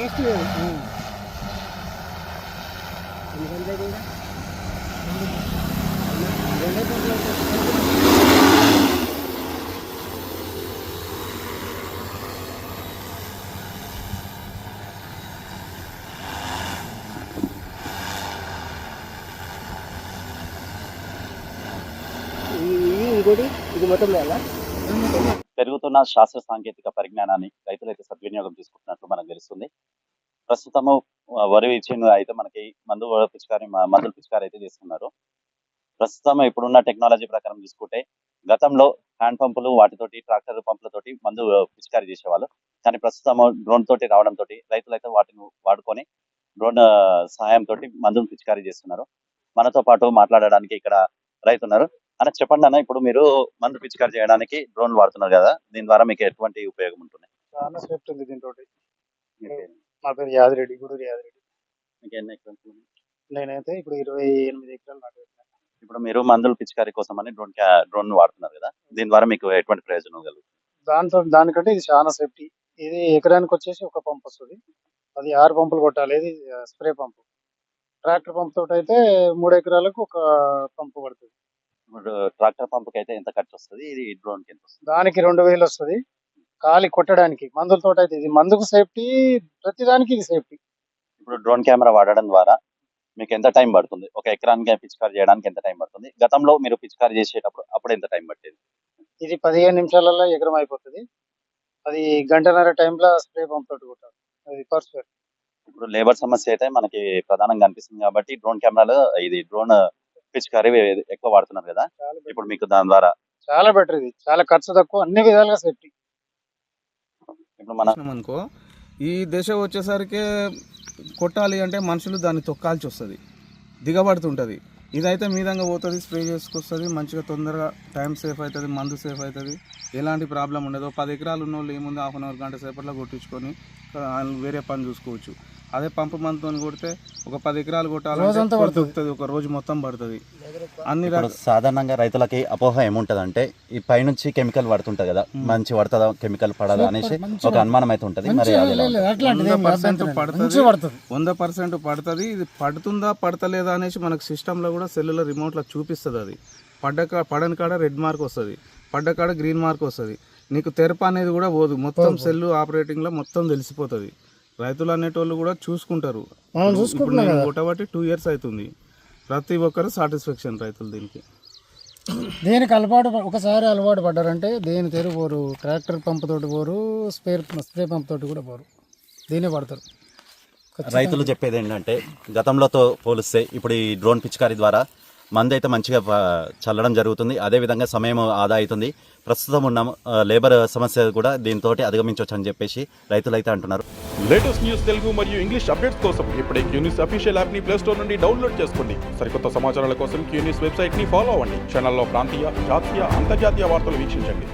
Taste లేదు. ఎందుకంటే కూడా రెండే ఇంకోటి ఇది మొత్తం వేయాలా? పెరుగుతున్న శాస్త్ర సాంకేతిక పరిజ్ఞానాన్ని రైతులైతే సద్వినియోగం తీసుకుంటున్నట్లు మనకు తెలుస్తుంది. ప్రస్తుతము వరి విషయంలో అయితే మనకి మందులు పిచికారి అయితే చేస్తున్నారు. ప్రస్తుతం ఇప్పుడున్న టెక్నాలజీ ప్రకారం చూసుకుంటే గతంలో హ్యాండ్ పంపులు వాటితోటి ట్రాక్టర్ పంపులతోటి మందు పిచికారి చేసేవాళ్ళు. కానీ ప్రస్తుతం డ్రోన్ తోటి రావడంతో రైతులైతే వాటిని వాడుకొని డ్రోన్ సహాయంతో మందులు పిచికారి చేస్తున్నారు. మనతో పాటు మాట్లాడడానికి ఇక్కడ రైతు ఉన్నారు. అన్న చెప్పండి అన్న, ఇప్పుడు మీరు మందు పిచికారి చేయడానికి డ్రోన్లు వాడుతున్నారు కదా, దీని ద్వారా మీకు ఎటువంటి ఉపయోగం ఉంటుంది? చాలా సేఫ్టీ ఉంది దీంతో. నా పేరు యాదిరెడ్డి, గూడూరు యాదిరెడ్డి. మీకు ఎన్ని ఎకరాలు ఉంది? నేనైతే ఇప్పుడు 28 ఎకరాలు నాటేసాను. ఇప్పుడు మీరు మందులు పిచికారి కోసం అని డ్రోన్ వాడుతున్నారు కదా, దీని ద్వారా మీకు ఎటువంటి ప్రయోజనం కలుగుతుంది? దానికంటే ఇది చాలా సేఫ్టీ. ఇది ఎకరానికి వచ్చేసి ఒక పంప్ వస్తుంది. అది 6 పంపులు కొట్టాలి. ఇది స్ప్రే పంపు. ట్రాక్టర్ పంప్ తోటి అయితే 3 ఎకరాలకు ఒక పంపు పడుతుంది. ఇప్పుడు ట్రాక్టర్ పంపుకి అయితే ఎంత ఖర్చు వస్తుంది, ఇది డ్రోన్ కి ఎంత వస్తుంది? దానికి 2000 వస్తుంది ఖాళీ కొట్టడానికి. మందులతో అయితే ఇది మందుకు సేఫ్టీ, ప్రతిదానికి ఇది సేఫ్టీ. ఇప్పుడు డ్రోన్ కెమెరా వాడడం ద్వారా మీకు ఎంత టైం పడుతుంది? ఒక ఎకరానికి పిచికారి చేయడానికి ఎంత టైం పడుతుంది? గతంలో మీరు పిచికారి చేసేటప్పుడు అప్పుడు ఎంత టైం పట్టేది? ఇది 15 నిమిషాలలో ఎకరం అయిపోతుంది. అది గంటన్నర టైంలో స్ప్రే పంప్ తోటి కొట్టాలి. అది పర్ఫెక్ట్. ఇప్పుడు లేబర్ సమస్య అయితే మనకి ప్రధానంగా అనిపిస్తుంది కాబట్టి డ్రోన్ కెమెరాలో ఇది డ్రోన్ పిచికారి ఎక్కువ వాడుతున్నారు కదా, ఇప్పుడు మీకు దాని ద్వారా చాలా బెటర్. ఇది చాలా ఖర్చు తక్కువ, అన్ని విధాలుగా సేఫ్టీ. ఇప్పుడు మనం అనుకో ఈ దశ వచ్చేసరికి కొట్టాలి అంటే మనుషులు దాన్ని తొక్కాల్సి వస్తుంది, దిగబడుతుంటుంది. ఇదైతే మీదంగా పోతుంది, స్ప్రే చేసుకొస్తుంది, మంచిగా తొందరగా టైం సేఫ్ అవుతుంది, మందు సేఫ్ అవుతుంది, ఎలాంటి ప్రాబ్లం ఉండదు. 10 ఎకరాలు ఉన్న వాళ్ళు ఏముంది, హాఫ్ అన్ అవర్ గంట సేపట్లో కొట్టించుకొని వేరే పని చూసుకోవచ్చు. అదే పంపు మందుతో కొడితే ఒక 10 ఎకరాలు కొట్టాలంటే దొరుకుతుంది, ఒక రోజు మొత్తం పడుతుంది. అన్ని సాధారణంగా రైతులకి అపోహ ఏముంటదంటే ఈ పైనుంచి కెమికల్ పడుతుంటది కదా, మంచి పడుతుందా కెమికల్ పడదా అనేసి ఒక అనుమానం అయితే ఉంటది. మరి 100% పడుతుంది, 100% పడుతుంది. ఇది పడుతుందా పడతలేదా అనేసి మనకు సిస్టంలో కూడా సెల్లులో రిమోట్లో చూపిస్తుంది. అది పడని కాడ రెడ్ మార్క్ వస్తుంది, పడ్డ కాడ గ్రీన్ మార్క్ వస్తుంది. నీకు తెరప అనేది కూడా పోదు, మొత్తం సెల్లు ఆపరేటింగ్లో మొత్తం తెలిసిపోతుంది. రైతులు అనేటోళ్ళు కూడా చూసుకుంటారు. ఇప్పుడు నేను కొట్టబట్టి 2 years అవుతుంది. ప్రతి ఒక్కరు సాటిస్ఫాక్షన్ రైతులు దీనికి. దేనికి ఒకసారి అలవాటు పడ్డారంటే దేని తెరు పోరు. ట్రాక్టర్ పంప్ తోటి పోరు, స్ప్రే పంప్ తోటి కూడా పోరు, దీనే పడతారు. రైతులు చెప్పేది ఏంటంటే గతంలోతో పోలిస్తే ఇప్పుడు ఈ డ్రోన్ పిచికారి ద్వారా మందు అయితే మంచిగా చల్లడం జరుగుతుంది, అదేవిధంగా సమయం ఆదా అవుతుంది. ప్రస్తుతం ఉన్న లేబర్ సమస్య కూడా దీంతో అధిగమించవచ్చు అని చెప్పేసి రైతులు అయితే అంటున్నారు. లేటెస్ట్ న్యూస్ తెలుగు మరియు ఇంగ్లీష్ అప్డేట్స్ కోసం ఇప్పుడే క్యూన్యూస్ అఫీషియల్ యాప్ ని ప్లే స్టోర్ నుండి డౌన్లోడ్ చేసుకోండి. సరికొత్త సమాచారాల కోసం క్యూన్యూస్ వెబ్సైట్ ని ఫాలో అవ్వండి. ఛానల్లో ప్రాంతీయ, జాతీయ, అంతర్జాతీయ వార్తలు వీక్షించండి.